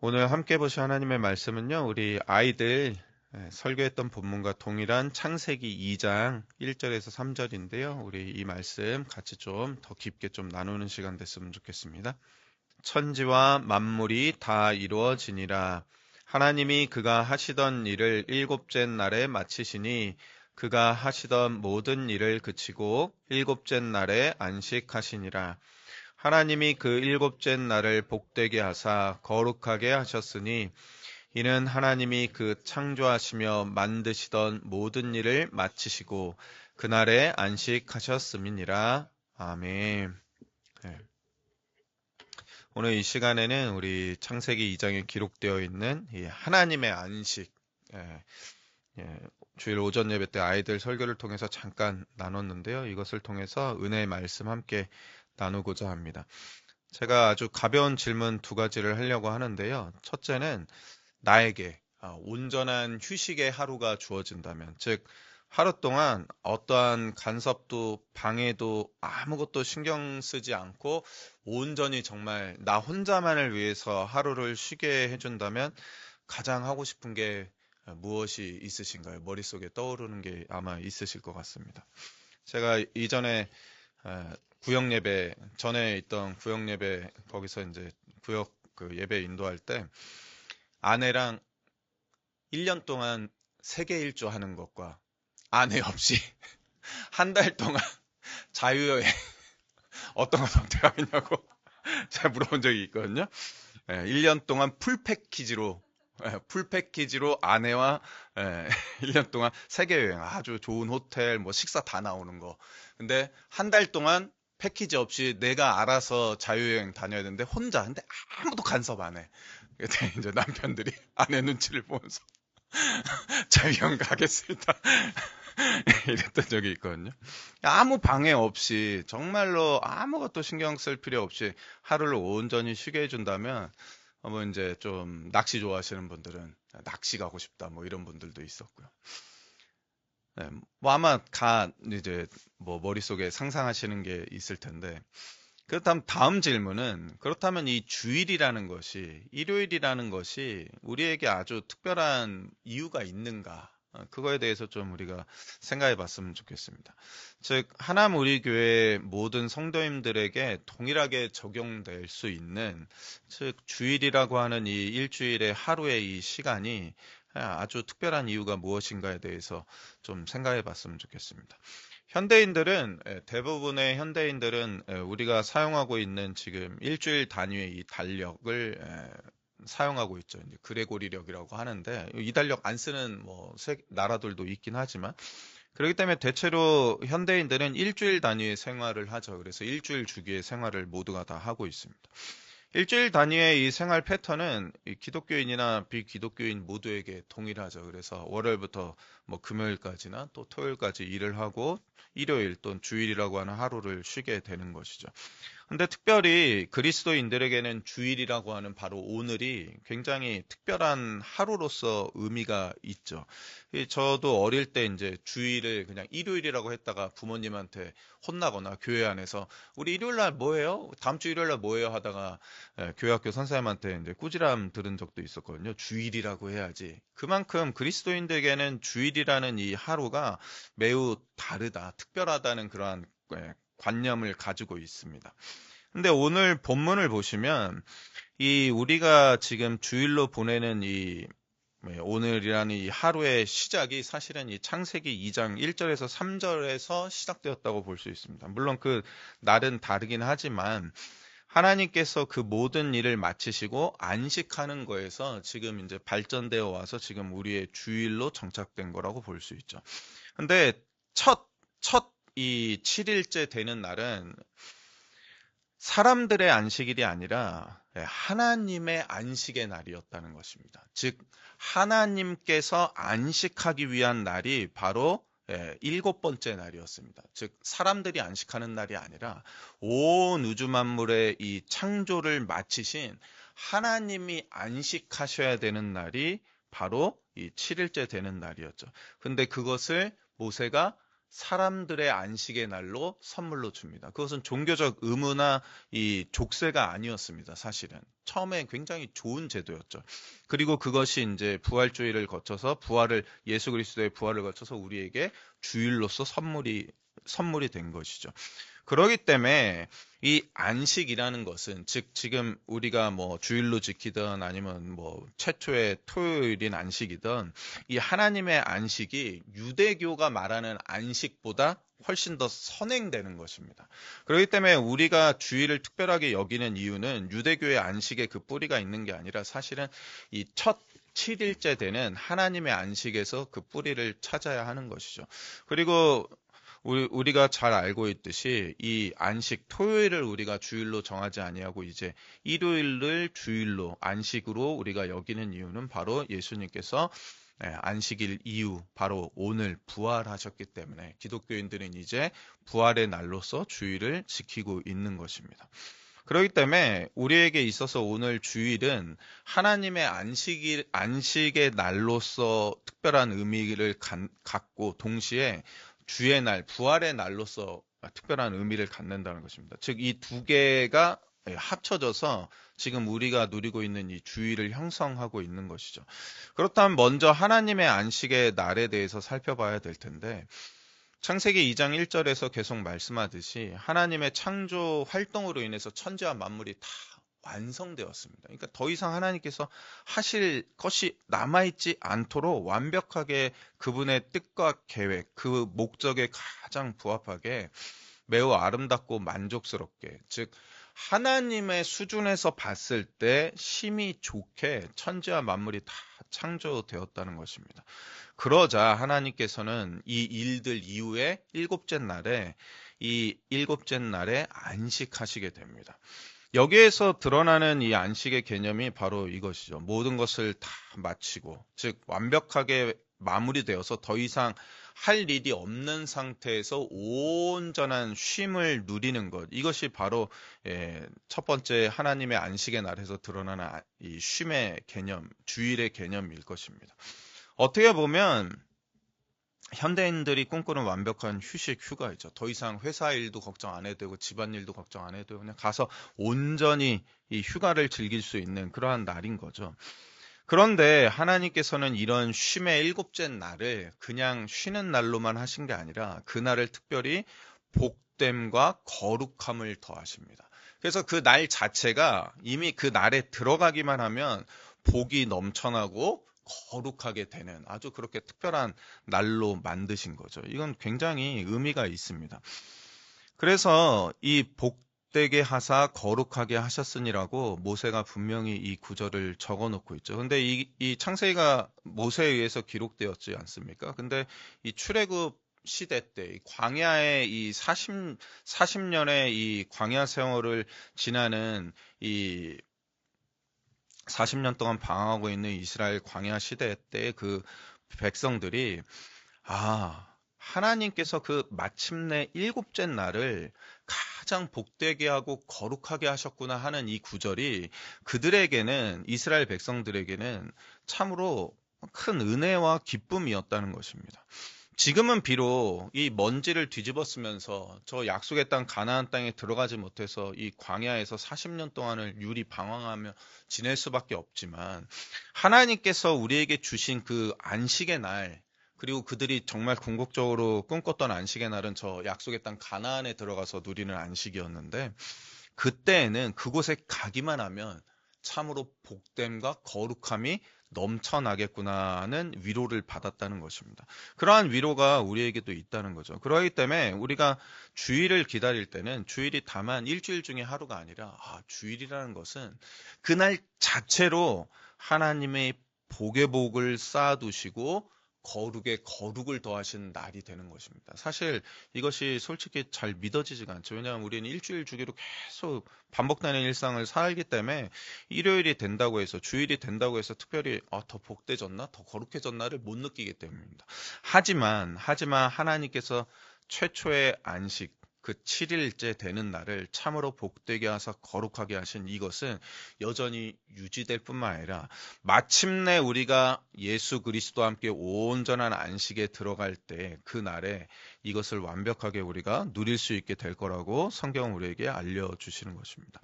오늘 함께 보실 하나님의 말씀은요, 우리 아이들 설교했던 본문과 동일한 창세기 2장 1절에서 3절인데요. 우리 이 말씀 같이 좀 더 깊게 좀 나누는 시간 됐으면 좋겠습니다. 천지와 만물이 다 이루어지니라. 하나님이 그가 하시던 일을 일곱째 날에 마치시니 그가 하시던 모든 일을 그치고 일곱째 날에 안식하시니라. 하나님이 그 일곱째 날을 복되게 하사 거룩하게 하셨으니 이는 하나님이 그 창조하시며 만드시던 모든 일을 마치시고 그날에 안식하셨음이니라. 아멘. 네. 오늘 이 시간에는 우리 창세기 2장에 기록되어 있는 이 하나님의 안식, 예, 예, 주일 오전 예배 때 아이들 설교를 통해서 잠깐 나눴는데요. 이것을 통해서 은혜의 말씀 함께 나누고자 합니다. 제가 아주 가벼운 질문 두 가지를 하려고 하는데요. 첫째는 나에게 온전한 휴식의 하루가 주어진다면, 즉 하루 동안 어떠한 간섭도 방해도 아무것도 신경 쓰지 않고 온전히 정말 나 혼자만을 위해서 하루를 쉬게 해준다면 가장 하고 싶은 게 무엇이 있으신가요? 머릿속에 떠오르는 게 아마 있으실 것 같습니다. 제가 이전에 구역 예배 전에 있던 구역 예배 거기서 이제 구역 그 예배 인도할 때 아내랑 1년 동안 세계 일주 하는 것과 아내 없이 한 달 동안 자유여행 어떤 거 선택하겠냐고 제가 물어본 적이 있거든요. 1년 동안 풀 패키지로 아내와 1년 동안 세계 여행 아주 좋은 호텔 뭐 식사 다 나오는 거. 근데 한 달 동안 패키지 없이 내가 알아서 자유여행 다녀야 되는데 혼자. 근데 아무도 간섭 안 해. 그때 이제 남편들이 아내 눈치를 보면서 자유여행 가겠습니다. 이랬던 적이 있거든요. 아무 방해 없이 정말로 아무것도 신경 쓸 필요 없이 하루를 온전히 쉬게 해준다면 뭐 이제 좀 낚시 좋아하시는 분들은 낚시 가고 싶다 뭐 이런 분들도 있었고요. 네, 뭐 아마 이제 뭐 머릿속에 상상하시는 게 있을 텐데 그렇다면 다음 질문은 그렇다면 이 주일이라는 것이 일요일이라는 것이 우리에게 아주 특별한 이유가 있는가? 그거에 대해서 좀 우리가 생각해 봤으면 좋겠습니다. 즉, 하남 우리 교회 모든 성도님들에게 동일하게 적용될 수 있는, 즉, 주일이라고 하는 이 일주일의 하루의 이 시간이 아주 특별한 이유가 무엇인가에 대해서 좀 생각해 봤으면 좋겠습니다. 대부분의 현대인들은 우리가 사용하고 있는 지금 일주일 단위의 이 달력을 사용하고 있죠. 이제 그레고리력이라고 하는데 이 달력 안 쓰는 뭐 나라들도 있긴 하지만 그렇기 때문에 대체로 현대인들은 일주일 단위의 생활을 하죠. 그래서 일주일 주기의 생활을 모두가 다 하고 있습니다. 일주일 단위의 이 생활 패턴은 이 기독교인이나 비기독교인 모두에게 동일하죠. 그래서 월요일부터 뭐 금요일까지나 또 토요일까지 일을 하고 일요일 또는 주일이라고 하는 하루를 쉬게 되는 것이죠. 근데 특별히 그리스도인들에게는 주일이라고 하는 바로 오늘이 굉장히 특별한 하루로서 의미가 있죠. 저도 어릴 때 이제 주일을 그냥 일요일이라고 했다가 부모님한테 혼나거나 교회 안에서 우리 일요일 날 뭐해요? 다음 주 일요일 날 뭐해요? 하다가 교회 학교 선생님한테 이제 꾸지람 들은 적도 있었거든요. 주일이라고 해야지. 그만큼 그리스도인들에게는 주일이라는 이 하루가 매우 다르다, 특별하다는 그러한 관념을 가지고 있습니다. 근데 오늘 본문을 보시면 이 우리가 지금 주일로 보내는 이 오늘이라는 이 하루의 시작이 사실은 이 창세기 2장 1절에서 3절에서 시작되었다고 볼 수 있습니다. 물론 그 날은 다르긴 하지만 하나님께서 그 모든 일을 마치시고 안식하는 거에서 지금 이제 발전되어 와서 지금 우리의 주일로 정착된 거라고 볼 수 있죠. 근데 첫 이 7일째 되는 날은 사람들의 안식일이 아니라 하나님의 안식의 날이었다는 것입니다. 즉, 하나님께서 안식하기 위한 날이 바로 일곱 번째 날이었습니다. 즉, 사람들이 안식하는 날이 아니라 온 우주 만물의 이 창조를 마치신 하나님이 안식하셔야 되는 날이 바로 이 7일째 되는 날이었죠. 근데 그것을 모세가 사람들의 안식의 날로 선물로 줍니다. 그것은 종교적 의무나 이 족쇄가 아니었습니다. 사실은 처음에 굉장히 좋은 제도였죠. 그리고 그것이 이제 부활주의를 거쳐서 예수 그리스도의 부활을 거쳐서 우리에게 주일로서 선물이 된 것이죠. 그렇기 때문에 이 안식이라는 것은 즉 지금 우리가 뭐 주일로 지키든 아니면 뭐 최초의 토요일인 안식이든 이 하나님의 안식이 유대교가 말하는 안식보다 훨씬 더 선행되는 것입니다. 그렇기 때문에 우리가 주일을 특별하게 여기는 이유는 유대교의 안식에 그 뿌리가 있는 게 아니라 사실은 이 첫 7일째 되는 하나님의 안식에서 그 뿌리를 찾아야 하는 것이죠. 그리고 우리가 잘 알고 있듯이 이 안식 토요일을 우리가 주일로 정하지 아니하고 이제 일요일을 주일로 안식으로 우리가 여기는 이유는 바로 예수님께서 안식일 이후 바로 오늘 부활하셨기 때문에 기독교인들은 이제 부활의 날로서 주일을 지키고 있는 것입니다. 그렇기 때문에 우리에게 있어서 오늘 주일은 하나님의 안식의 날로서 특별한 의미를 갖고 동시에 주의 날, 부활의 날로서 특별한 의미를 갖는다는 것입니다. 즉, 이 두 개가 합쳐져서 지금 우리가 누리고 있는 이 주일을 형성하고 있는 것이죠. 그렇다면 먼저 하나님의 안식의 날에 대해서 살펴봐야 될 텐데, 창세기 2장 1절에서 계속 말씀하듯이 하나님의 창조 활동으로 인해서 천지와 만물이 다 완성되었습니다. 그러니까 더 이상 하나님께서 하실 것이 남아있지 않도록 완벽하게 그분의 뜻과 계획, 그 목적에 가장 부합하게 매우 아름답고 만족스럽게, 즉 하나님의 수준에서 봤을 때 심히 좋게 천지와 만물이 다 창조되었다는 것입니다. 그러자 하나님께서는 이 일들 이후에 일곱째 날에 안식하시게 됩니다. 여기에서 드러나는 이 안식의 개념이 바로 이것이죠. 모든 것을 다 마치고, 즉 완벽하게 마무리되어서 더 이상 할 일이 없는 상태에서 온전한 쉼을 누리는 것. 이것이 바로 첫 번째 하나님의 안식의 날에서 드러나는 이 쉼의 개념, 주일의 개념일 것입니다. 어떻게 보면 현대인들이 꿈꾸는 완벽한 휴식, 휴가이죠. 더 이상 회사 일도 걱정 안 해도 되고 집안일도 걱정 안 해도 되고 그냥 가서 온전히 이 휴가를 즐길 수 있는 그러한 날인 거죠. 그런데 하나님께서는 이런 쉼의 일곱째 날을 그냥 쉬는 날로만 하신 게 아니라 그날을 특별히 복됨과 거룩함을 더하십니다. 그래서 그 날 자체가 이미 그 날에 들어가기만 하면 복이 넘쳐나고 거룩하게 되는 아주 그렇게 특별한 날로 만드신 거죠. 이건 굉장히 의미가 있습니다. 그래서 이 복되게 하사 거룩하게 하셨으니라고 모세가 분명히 이 구절을 적어 놓고 있죠. 근데 이 창세기가 모세에 의해서 기록되었지 않습니까? 근데 이 출애굽 시대 때 이 광야의 이 40년의 이 광야 생활을 지나는 이 40년 동안 방황하고 있는 이스라엘 광야 시대 때 그 백성들이 하나님께서 그 마침내 일곱째 날을 가장 복되게 하고 거룩하게 하셨구나 하는 이 구절이 그들에게는 이스라엘 백성들에게는 참으로 큰 은혜와 기쁨이었다는 것입니다. 지금은 비록 이 먼지를 뒤집어 쓰면서 저 약속의 땅 가나안 땅에 들어가지 못해서 이 광야에서 40년 동안을 유리 방황하며 지낼 수밖에 없지만 하나님께서 우리에게 주신 그 안식의 날 그리고 그들이 정말 궁극적으로 꿈꿨던 안식의 날은 저 약속의 땅 가나안에 들어가서 누리는 안식이었는데 그때에는 그곳에 가기만 하면 참으로 복됨과 거룩함이 넘쳐나겠구나 하는 위로를 받았다는 것입니다. 그러한 위로가 우리에게도 있다는 거죠. 그렇기 때문에 우리가 주일을 기다릴 때는 주일이 다만 일주일 중에 하루가 아니라 주일이라는 것은 그날 자체로 하나님의 복의 복을 쌓아두시고 거룩에 거룩을 더하시는 날이 되는 것입니다. 사실 이것이 솔직히 잘 믿어지지가 않죠. 왜냐하면 우리는 일주일 주기로 계속 반복되는 일상을 살기 때문에 일요일이 된다고 해서 주일이 된다고 해서 특별히 더 복되졌나 더 거룩해졌나를 못 느끼기 때문입니다. 하지만 하나님께서 최초의 안식 그 7일째 되는 날을 참으로 복되게 하사 거룩하게 하신 이것은 여전히 유지될 뿐만 아니라 마침내 우리가 예수 그리스도와 함께 온전한 안식에 들어갈 때 그 날에 이것을 완벽하게 우리가 누릴 수 있게 될 거라고 성경은 우리에게 알려주시는 것입니다.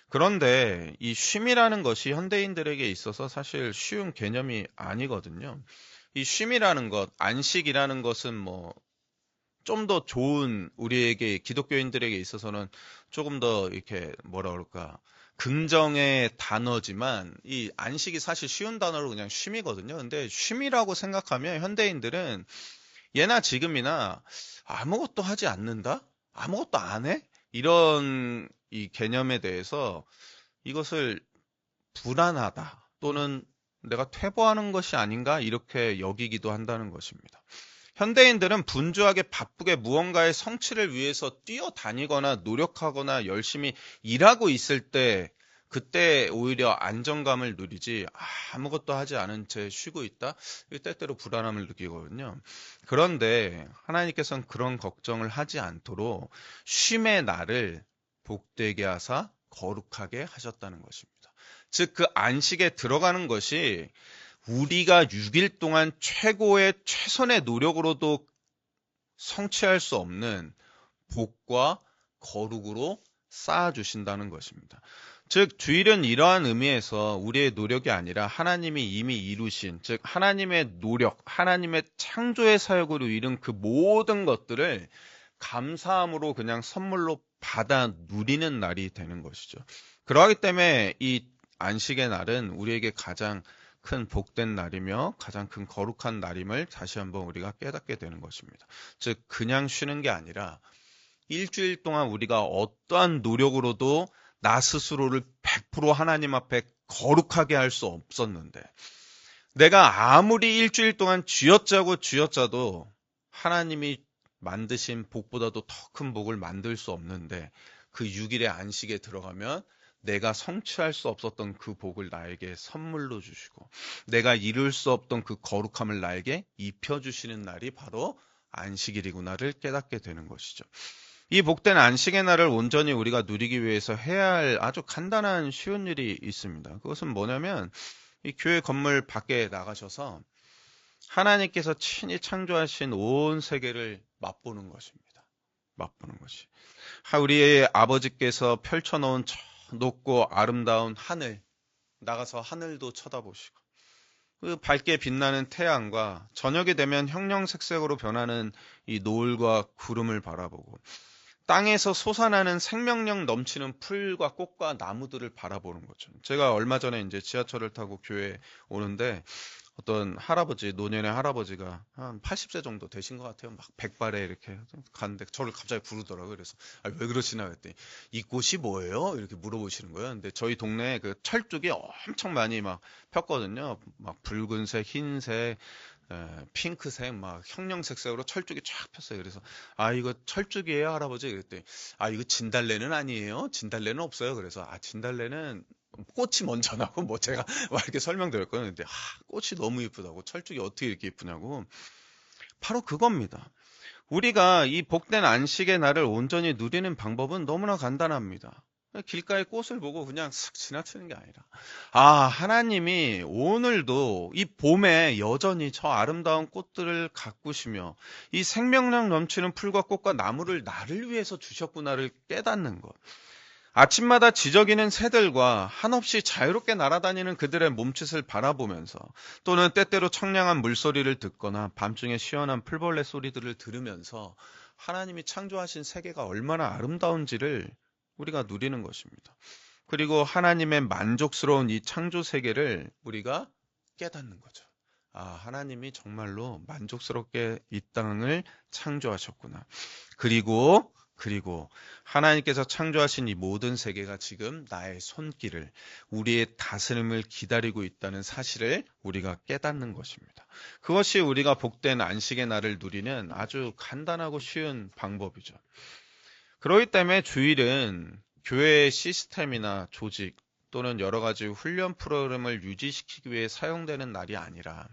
그런데 이 쉼이라는 것이 현대인들에게 있어서 사실 쉬운 개념이 아니거든요. 이 쉼이라는 것, 안식이라는 것은 좀 더 좋은 우리에게 기독교인들에게 있어서는 조금 더 이렇게 뭐라 그럴까 긍정의 단어지만 이 안식이 사실 쉬운 단어로 그냥 쉼이거든요. 근데 쉼이라고 생각하면 현대인들은 예나 지금이나 아무것도 하지 않는다? 아무것도 안 해? 이런 이 개념에 대해서 이것을 불안하다 또는 내가 퇴보하는 것이 아닌가 이렇게 여기기도 한다는 것입니다. 현대인들은 분주하게 바쁘게 무언가의 성취를 위해서 뛰어다니거나 노력하거나 열심히 일하고 있을 때 그때 오히려 안정감을 누리지 아무것도 하지 않은 채 쉬고 있다? 때때로 불안함을 느끼거든요. 그런데 하나님께서는 그런 걱정을 하지 않도록 쉼의 날을 복되게 하사 거룩하게 하셨다는 것입니다. 즉 그 안식에 들어가는 것이 우리가 6일 동안 최고의 최선의 노력으로도 성취할 수 없는 복과 거룩으로 쌓아주신다는 것입니다. 즉 주일은 이러한 의미에서 우리의 노력이 아니라 하나님이 이미 이루신, 즉 하나님의 노력, 하나님의 창조의 사역으로 이룬 그 모든 것들을 감사함으로 그냥 선물로 받아 누리는 날이 되는 것이죠. 그러하기 때문에 이 안식의 날은 우리에게 가장 큰 복된 날이며 가장 큰 거룩한 날임을 다시 한번 우리가 깨닫게 되는 것입니다. 즉 그냥 쉬는 게 아니라 일주일 동안 우리가 어떠한 노력으로도 나 스스로를 100% 하나님 앞에 거룩하게 할 수 없었는데 내가 아무리 일주일 동안 쥐어짜도 하나님이 만드신 복보다도 더 큰 복을 만들 수 없는데 그 6일의 안식에 들어가면 내가 성취할 수 없었던 그 복을 나에게 선물로 주시고 내가 이룰 수 없던 그 거룩함을 나에게 입혀주시는 날이 바로 안식일이구나를 깨닫게 되는 것이죠. 이 복된 안식의 날을 온전히 우리가 누리기 위해서 해야 할 아주 간단한 쉬운 일이 있습니다. 그것은 뭐냐면 이 교회 건물 밖에 나가셔서 하나님께서 친히 창조하신 온 세계를 맛보는 것입니다. 맛보는 것이. 우리의 아버지께서 펼쳐놓은 저 높고 아름다운 하늘, 나가서 하늘도 쳐다보시고 그 밝게 빛나는 태양과 저녁이 되면 형형색색으로 변하는 이 노을과 구름을 바라보고 땅에서 솟아나는 생명력 넘치는 풀과 꽃과 나무들을 바라보는 거죠. 제가 얼마 전에 이제 지하철을 타고 교회에 오는데 어떤 할아버지, 노년의 할아버지가 한 80세 정도 되신 것 같아요. 막 백발에 이렇게 갔는데 저를 갑자기 부르더라고요. 그래서 왜 그러시나 그랬더니 이 꽃이 뭐예요? 이렇게 물어보시는 거예요. 근데 저희 동네에 그 철쭉이 엄청 많이 막 폈거든요. 막 붉은색, 흰색, 핑크색, 막 형형색색으로 철쭉이 쫙 폈어요. 그래서 이거 철쭉이에요, 할아버지? 그랬더니 이거 진달래는 아니에요? 진달래는 없어요. 그래서 진달래는 꽃이 먼저 나고 제가 막 이렇게 설명드렸거든요. 근데 꽃이 너무 이쁘다고 철쭉이 어떻게 이렇게 이쁘냐고. 바로 그겁니다. 우리가 이 복된 안식의 날을 온전히 누리는 방법은 너무나 간단합니다. 길가에 꽃을 보고 그냥 슥 지나치는 게 아니라 하나님이 오늘도 이 봄에 여전히 저 아름다운 꽃들을 가꾸시며 이 생명력 넘치는 풀과 꽃과 나무를 나를 위해서 주셨구나를 깨닫는 것. 아침마다 지저귀는 새들과 한없이 자유롭게 날아다니는 그들의 몸짓을 바라보면서 또는 때때로 청량한 물소리를 듣거나 밤중에 시원한 풀벌레 소리들을 들으면서 하나님이 창조하신 세계가 얼마나 아름다운지를 우리가 누리는 것입니다. 그리고 하나님의 만족스러운 이 창조 세계를 우리가 깨닫는 거죠. 하나님이 정말로 만족스럽게 이 땅을 창조하셨구나. 그리고 하나님께서 창조하신 이 모든 세계가 지금 나의 손길을, 우리의 다스림을 기다리고 있다는 사실을 우리가 깨닫는 것입니다. 그것이 우리가 복된 안식의 날을 누리는 아주 간단하고 쉬운 방법이죠. 그렇기 때문에 주일은 교회의 시스템이나 조직 또는 여러 가지 훈련 프로그램을 유지시키기 위해 사용되는 날이 아니라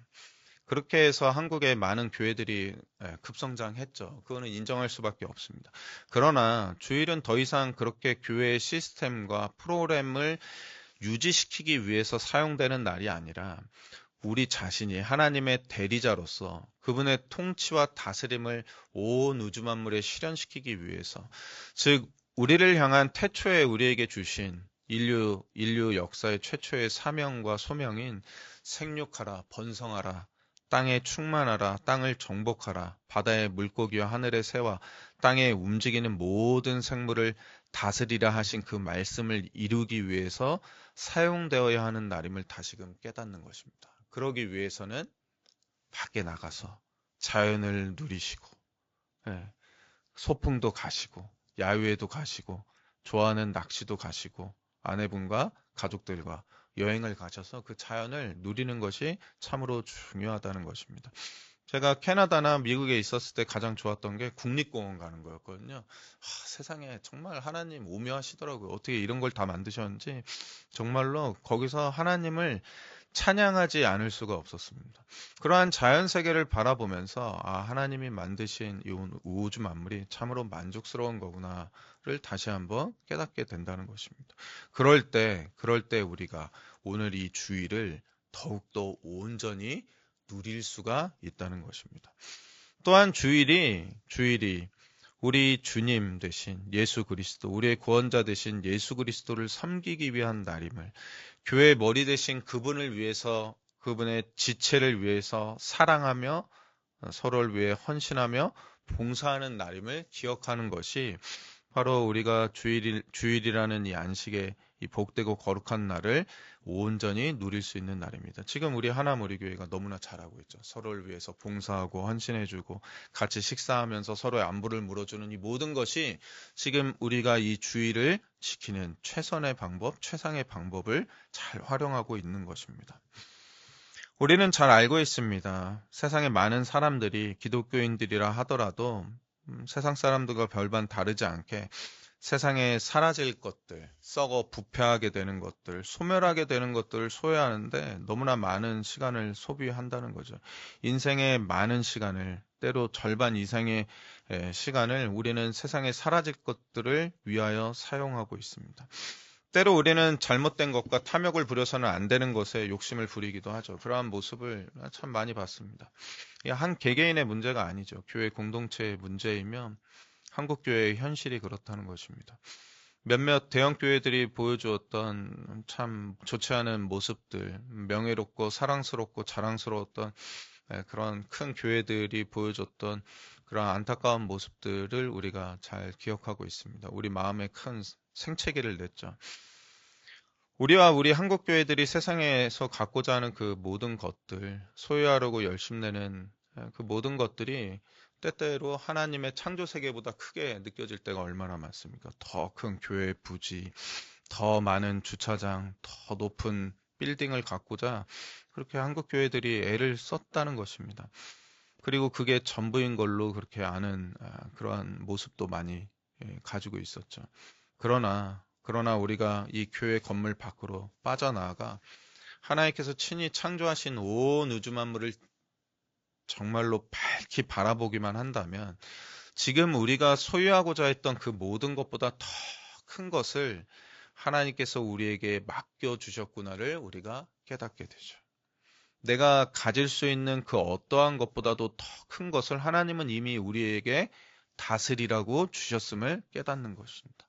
그렇게 해서 한국의 많은 교회들이 급성장했죠. 그거는 인정할 수밖에 없습니다. 그러나 주일은 더 이상 그렇게 교회의 시스템과 프로그램을 유지시키기 위해서 사용되는 날이 아니라 우리 자신이 하나님의 대리자로서 그분의 통치와 다스림을 온 우주 만물에 실현시키기 위해서, 즉 우리를 향한 태초에 우리에게 주신 인류 역사의 최초의 사명과 소명인 생육하라, 번성하라, 땅에 충만하라, 땅을 정복하라, 바다의 물고기와 하늘의 새와 땅에 움직이는 모든 생물을 다스리라 하신 그 말씀을 이루기 위해서 사용되어야 하는 날임을 다시금 깨닫는 것입니다. 그러기 위해서는 밖에 나가서 자연을 누리시고, 예, 소풍도 가시고, 야유회도 가시고, 좋아하는 낚시도 가시고, 아내분과 가족들과 여행을 가셔서 그 자연을 누리는 것이 참으로 중요하다는 것입니다. 제가 캐나다나 미국에 있었을 때 가장 좋았던 게 국립공원 가는 거였거든요. 세상에 정말 하나님 오묘하시더라고요. 어떻게 이런 걸 다 만드셨는지 정말로 거기서 하나님을 찬양하지 않을 수가 없었습니다. 그러한 자연 세계를 바라보면서 하나님이 만드신 이 우주 만물이 참으로 만족스러운 거구나를 다시 한번 깨닫게 된다는 것입니다. 그럴 때 우리가 오늘 이 주일을 더욱더 온전히 누릴 수가 있다는 것입니다. 또한 주일이 우리 주님 되신 예수 그리스도, 우리의 구원자 되신 예수 그리스도를 섬기기 위한 날임을, 교회의 머리 되신 그분을 위해서, 그분의 지체를 위해서 사랑하며 서로를 위해 헌신하며 봉사하는 날임을 기억하는 것이 바로 우리가 주일이라는 이 안식의 이 복되고 거룩한 날을 온전히 누릴 수 있는 날입니다. 지금 우리 하나님 우리 교회가 너무나 잘하고 있죠. 서로를 위해서 봉사하고 헌신해주고 같이 식사하면서 서로의 안부를 물어주는 이 모든 것이 지금 우리가 이 주일을 지키는 최선의 방법, 최상의 방법을 잘 활용하고 있는 것입니다. 우리는 잘 알고 있습니다. 세상에 많은 사람들이 기독교인들이라 하더라도 세상 사람들과 별반 다르지 않게 세상에 사라질 것들, 썩어 부패하게 되는 것들, 소멸하게 되는 것들을 소유하는데 너무나 많은 시간을 소비한다는 거죠. 인생의 많은 시간을, 때로 절반 이상의 시간을 우리는 세상에 사라질 것들을 위하여 사용하고 있습니다. 때로 우리는 잘못된 것과 탐욕을 부려서는 안 되는 것에 욕심을 부리기도 하죠. 그러한 모습을 참 많이 봤습니다. 한 개개인의 문제가 아니죠. 교회 공동체의 문제이며 한국 교회의 현실이 그렇다는 것입니다. 몇몇 대형 교회들이 보여주었던 참 좋지 않은 모습들, 명예롭고 사랑스럽고 자랑스러웠던 그런 큰 교회들이 보여줬던 그런 안타까운 모습들을 우리가 잘 기억하고 있습니다. 우리 마음에 큰 생채기를 냈죠. 우리와 우리 한국 교회들이 세상에서 갖고자 하는 그 모든 것들, 소유하려고 열심내는 그 모든 것들이 때때로 하나님의 창조 세계보다 크게 느껴질 때가 얼마나 많습니까? 더 큰 교회 부지, 더 많은 주차장, 더 높은 빌딩을 갖고자 그렇게 한국 교회들이 애를 썼다는 것입니다. 그리고 그게 전부인 걸로 그렇게 아는 그러한 모습도 많이 가지고 있었죠. 그러나 우리가 이 교회 건물 밖으로 빠져나가 하나님께서 친히 창조하신 온 우주 만물을 정말로 밝히 바라보기만 한다면 지금 우리가 소유하고자 했던 그 모든 것보다 더 큰 것을 하나님께서 우리에게 맡겨주셨구나를 우리가 깨닫게 되죠. 내가 가질 수 있는 그 어떠한 것보다도 더 큰 것을 하나님은 이미 우리에게 다스리라고 주셨음을 깨닫는 것입니다.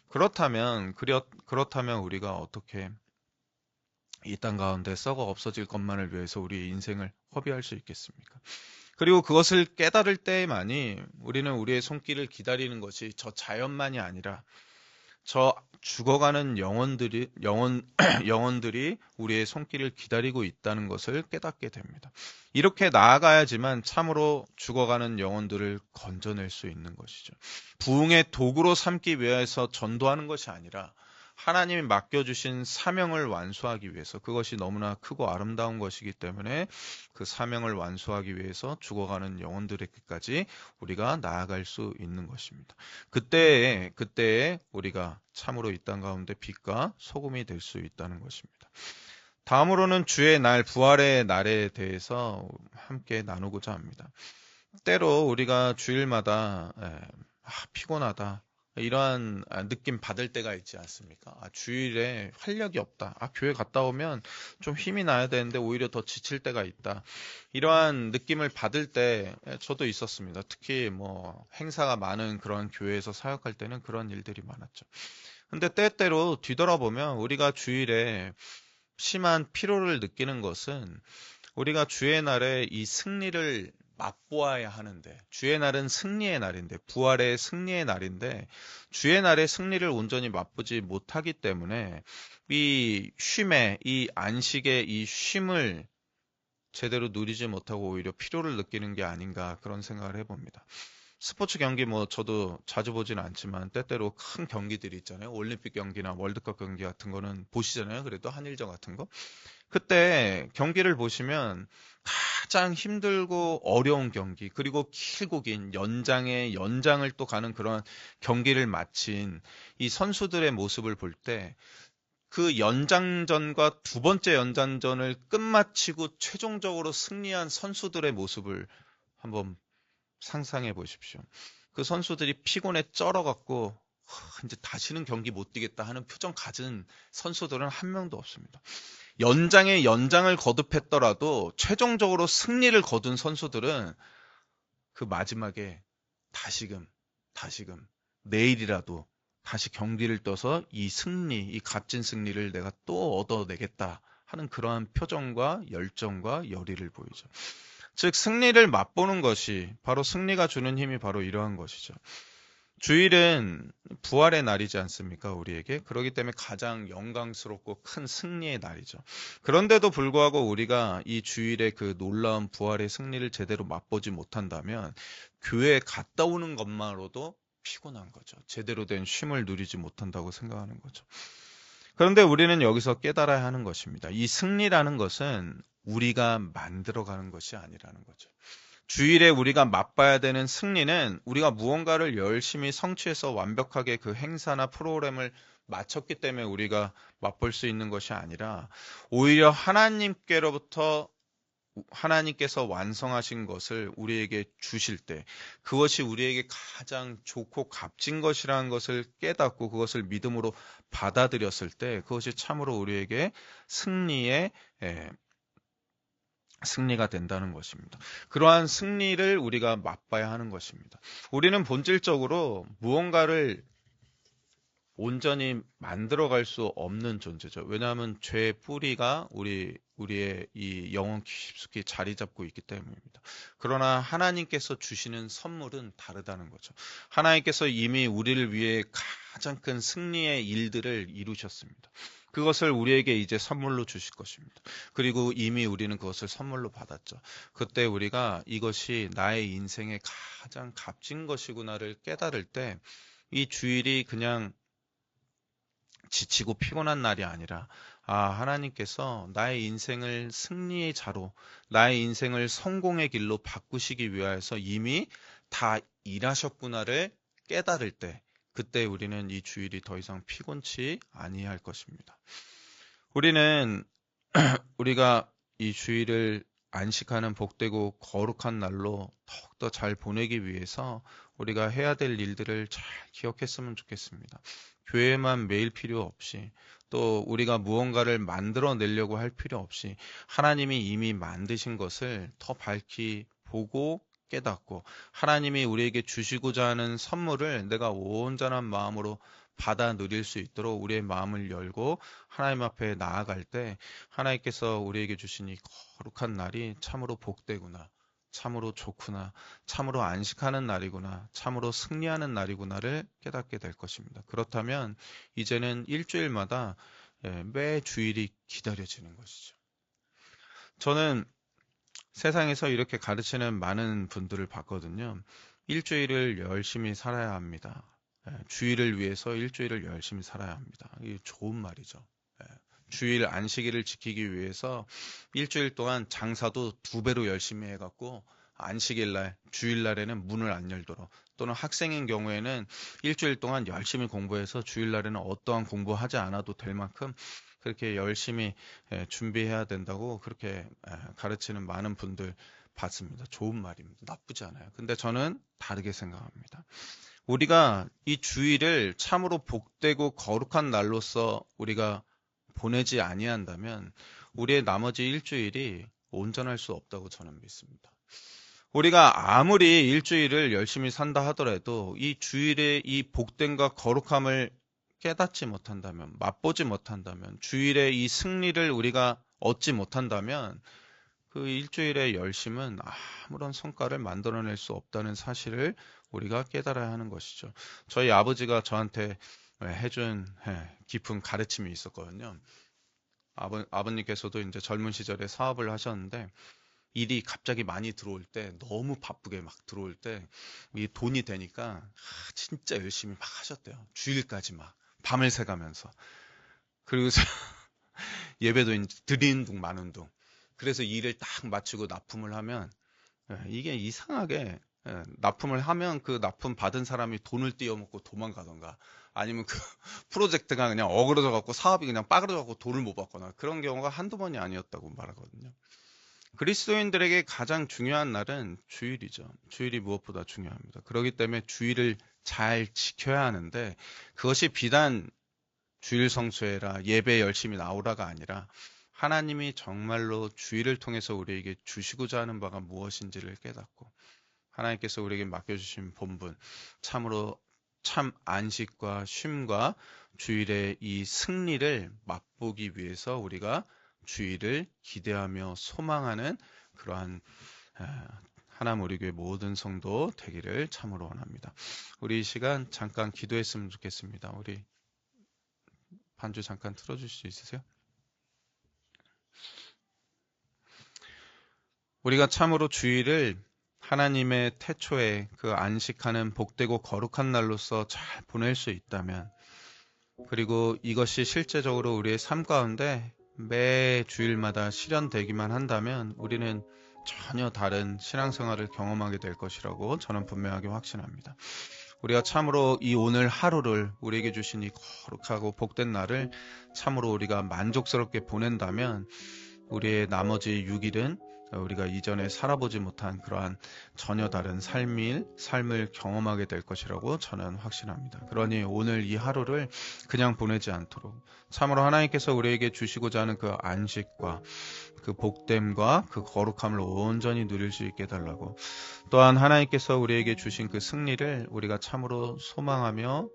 그렇다면 우리가 어떻게 이 땅 가운데 썩어 없어질 것만을 위해서 우리의 인생을 허비할 수 있겠습니까? 그리고 그것을 깨달을 때에만이 우리는 우리의 손길을 기다리는 것이 저 자연만이 아니라 저 죽어가는 영혼들이 우리의 손길을 기다리고 있다는 것을 깨닫게 됩니다. 이렇게 나아가야지만 참으로 죽어가는 영혼들을 건져낼 수 있는 것이죠. 부흥의 도구로 삼기 위해서 전도하는 것이 아니라 하나님이 맡겨주신 사명을 완수하기 위해서, 그것이 너무나 크고 아름다운 것이기 때문에 그 사명을 완수하기 위해서 죽어가는 영혼들에게까지 우리가 나아갈 수 있는 것입니다. 그때에 우리가 참으로 이 땅 가운데 빛과 소금이 될 수 있다는 것입니다. 다음으로는 주의 날, 부활의 날에 대해서 함께 나누고자 합니다. 때로 우리가 주일마다 피곤하다 이러한 느낌 받을 때가 있지 않습니까? 주일에 활력이 없다. 교회 갔다 오면 좀 힘이 나야 되는데 오히려 더 지칠 때가 있다. 이러한 느낌을 받을 때 저도 있었습니다. 특히 뭐 행사가 많은 그런 교회에서 사역할 때는 그런 일들이 많았죠. 근데 때때로 뒤돌아보면 우리가 주일에 심한 피로를 느끼는 것은 우리가 주의 날에 이 승리를 맛보아야 하는데, 주의 날은 승리의 날인데, 부활의 승리의 날인데, 주의 날의 승리를 온전히 맛보지 못하기 때문에 이 쉼의, 이 안식의 이 쉼을 제대로 누리지 못하고 오히려 피로를 느끼는 게 아닌가 그런 생각을 해봅니다. 스포츠 경기 뭐 저도 자주 보지는 않지만 때때로 큰 경기들이 있잖아요. 올림픽 경기나 월드컵 경기 같은 거는 보시잖아요. 그래도 한일전 같은 거. 그때 경기를 보시면 가장 힘들고 어려운 경기, 그리고 길고 긴 연장의 연장을 또 가는 그런 경기를 마친 이 선수들의 모습을 볼 때 그 연장전과 두 번째 연장전을 끝마치고 최종적으로 승리한 선수들의 모습을 한번 상상해 보십시오. 그 선수들이 피곤에 쩔어갖고 이제 다시는 경기 못 뛰겠다 하는 표정 가진 선수들은 한 명도 없습니다. 연장에 연장을 거듭했더라도 최종적으로 승리를 거둔 선수들은 그 마지막에 다시금 내일이라도 다시 경기를 떠서 이 승리, 이 값진 승리를 내가 또 얻어내겠다 하는 그러한 표정과 열정과 열의를 보이죠. 즉 승리를 맛보는 것이 바로 승리가 주는 힘이 바로 이러한 것이죠. 주일은 부활의 날이지 않습니까? 우리에게. 그렇기 때문에 가장 영광스럽고 큰 승리의 날이죠. 그런데도 불구하고 우리가 이 주일의 그 놀라운 부활의 승리를 제대로 맛보지 못한다면 교회에 갔다 오는 것만으로도 피곤한 거죠. 제대로 된 쉼을 누리지 못한다고 생각하는 거죠. 그런데 우리는 여기서 깨달아야 하는 것입니다. 이 승리라는 것은 우리가 만들어가는 것이 아니라는 거죠. 주일에 우리가 맛봐야 되는 승리는 우리가 무언가를 열심히 성취해서 완벽하게 그 행사나 프로그램을 마쳤기 때문에 우리가 맛볼 수 있는 것이 아니라 오히려 하나님께서 완성하신 것을 우리에게 주실 때 그것이 우리에게 가장 좋고 값진 것이라는 것을 깨닫고 그것을 믿음으로 받아들였을 때 그것이 참으로 우리에게 승리가 된다는 것입니다. 그러한 승리를 우리가 맛봐야 하는 것입니다. 우리는 본질적으로 무언가를 온전히 만들어갈 수 없는 존재죠. 왜냐하면 죄의 뿌리가 우리의 이 영혼 깊숙이 자리 잡고 있기 때문입니다. 그러나 하나님께서 주시는 선물은 다르다는 거죠. 하나님께서 이미 우리를 위해 가장 큰 승리의 일들을 이루셨습니다. 그것을 우리에게 이제 선물로 주실 것입니다. 그리고 이미 우리는 그것을 선물로 받았죠. 그때 우리가 이것이 나의 인생의 가장 값진 것이구나를 깨달을 때 이 주일이 그냥 지치고 피곤한 날이 아니라 하나님께서 나의 인생을 승리의 자로, 나의 인생을 성공의 길로 바꾸시기 위하여서 이미 다 일하셨구나를 깨달을 때 그때 우리는 이 주일이 더 이상 피곤치 아니할 것입니다. 우리가 이 주일을 안식하는 복되고 거룩한 날로 더욱더 잘 보내기 위해서 우리가 해야 될 일들을 잘 기억했으면 좋겠습니다. 교회만 매일 필요 없이 또 우리가 무언가를 만들어내려고 할 필요 없이 하나님이 이미 만드신 것을 더 밝히 보고 깨닫고 하나님이 우리에게 주시고자 하는 선물을 내가 온전한 마음으로 받아 누릴 수 있도록 우리의 마음을 열고 하나님 앞에 나아갈 때 하나님께서 우리에게 주신 이 거룩한 날이 참으로 복되구나. 참으로 좋구나, 참으로 안식하는 날이구나, 참으로 승리하는 날이구나를 깨닫게 될 것입니다. 그렇다면 이제는 일주일마다 매 주일이 기다려지는 것이죠. 저는 세상에서 이렇게 가르치는 많은 분들을 봤거든요. 일주일을 열심히 살아야 합니다. 주일을 위해서 일주일을 열심히 살아야 합니다. 이게 좋은 말이죠. 주일 안식일을 지키기 위해서 일주일 동안 장사도 2배로 열심히 해갖고 안식일날, 주일날에는 문을 안 열도록 또는 학생인 경우에는 일주일 동안 열심히 공부해서 주일날에는 어떠한 공부하지 않아도 될 만큼 그렇게 열심히 준비해야 된다고 그렇게 가르치는 많은 분들 봤습니다. 좋은 말입니다. 나쁘지 않아요. 근데 저는 다르게 생각합니다. 우리가 이 주일을 참으로 복되고 거룩한 날로서 우리가 보내지 아니한다면 우리의 나머지 일주일이 온전할 수 없다고 저는 믿습니다. 우리가 아무리 일주일을 열심히 산다 하더라도 이 주일의 이 복됨과 거룩함을 깨닫지 못한다면, 맛보지 못한다면, 주일의 이 승리를 우리가 얻지 못한다면 그 일주일의 열심은 아무런 성과를 만들어낼 수 없다는 사실을 우리가 깨달아야 하는 것이죠. 저희 아버지가 저한테 해준 깊은 가르침이 있었거든요. 아버님께서도 이제 젊은 시절에 사업을 하셨는데 일이 갑자기 많이 들어올 때, 너무 바쁘게 막 들어올 때 이 돈이 되니까 진짜 열심히 막 하셨대요. 주일까지 막 밤을 새가면서. 그리고서 예배도 이제 드리는 둥 마는 둥. 그래서 일을 딱 마치고 납품을 하면 이게 이상하게 납품을 하면 그 납품 받은 사람이 돈을 띄어먹고 도망가던가 아니면 그 프로젝트가 그냥 어그러져 갖고 사업이 그냥 빠그러져 갖고 돈을 못 받거나 그런 경우가 한두 번이 아니었다고 말하거든요. 그리스도인들에게 가장 중요한 날은 주일이죠. 주일이 무엇보다 중요합니다. 그렇기 때문에 주일을 잘 지켜야 하는데 그것이 비단 주일 성수해라, 예배 열심히 나오라가 아니라 하나님이 정말로 주일을 통해서 우리에게 주시고자 하는 바가 무엇인지를 깨닫고 하나님께서 우리에게 맡겨주신 본분, 참으로 참 안식과 쉼과 주일의 이 승리를 맛보기 위해서 우리가 주일을 기대하며 소망하는 그러한 하나님 우리 교회 모든 성도 되기를 참으로 원합니다. 우리 이 시간 잠깐 기도했으면 좋겠습니다. 우리 반주 잠깐 틀어주실 수 있으세요? 우리가 참으로 주일을 하나님의 태초에 그 안식하는 복되고 거룩한 날로서 잘 보낼 수 있다면, 그리고 이것이 실제적으로 우리의 삶 가운데 매 주일마다 실현되기만 한다면 우리는 전혀 다른 신앙생활을 경험하게 될 것이라고 저는 분명하게 확신합니다. 우리가 참으로 이 오늘 하루를, 우리에게 주신 이 거룩하고 복된 날을 참으로 우리가 만족스럽게 보낸다면 우리의 나머지 6일은 우리가 이전에 살아보지 못한 그러한 전혀 다른 삶을 경험하게 될 것이라고 저는 확신합니다. 그러니 오늘 이 하루를 그냥 보내지 않도록 참으로 하나님께서 우리에게 주시고자 하는 그 안식과 그 복됨과 그 거룩함을 온전히 누릴 수 있게 해달라고, 또한 하나님께서 우리에게 주신 그 승리를 우리가 참으로 소망하며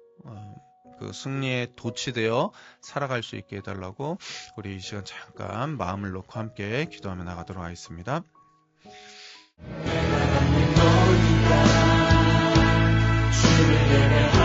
그 승리에 도취되어 살아갈 수 있게 해달라고 우리 이 시간 잠깐 마음을 놓고 함께 기도하며 나가도록 하겠습니다. 주를 예배하며